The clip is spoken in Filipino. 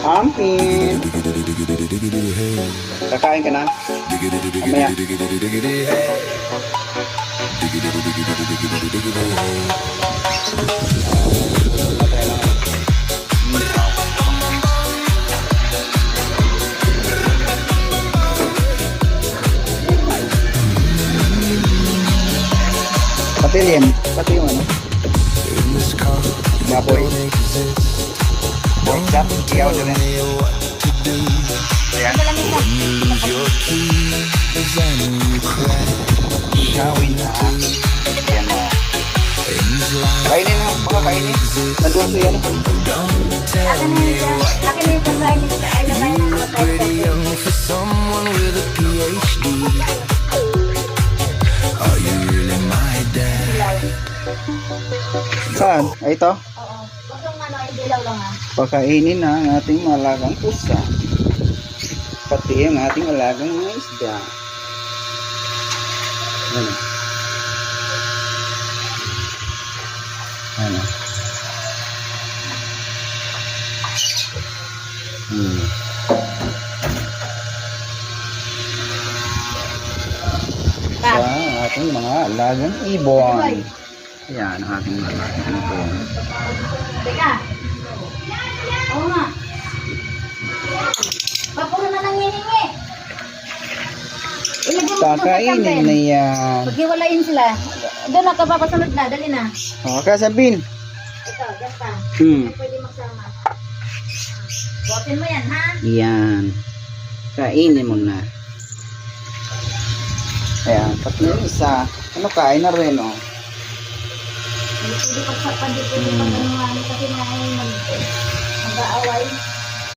Amin. Kakain ka na? Mamaya. Pati yan. Pati yung ano. Baboy. Pork chop. Iyaw na rin. Ayan. Gawin na. Ayan na. Kainin na. Baka kainin. Nandun sa yan. Akin na yung pagkain nito. Ay, nakain na ako tayo. For someone with a PhD, are you really my dad? Saan? Ay, ito. Oo. Huwag yung ano, yung dilaw lang ha. Pakainin na ang ating malagang pusa. Pati ang ating alagang mga isda. Ano? Ano? Sa ating mga alagang ibon. Ayan ang ating mga alagang ibon. Teka. Oo nga. Puro na nanginingi. Ilagay mo sa Pakainin campbell. na yan. Paghiwalayin sila. Doon na, kapapasunod na. Dali na. O, kasabin. Ito, dyan pa. Hmm. Pwede magsama. Buhatin mo yan, ha? Yan. Kainin mo na. Ayan, pati yung isa. Ano, kain na rin, o. Hindi pwede pagsapan. Hindi pwede pag-anuhan. Kasi nga ay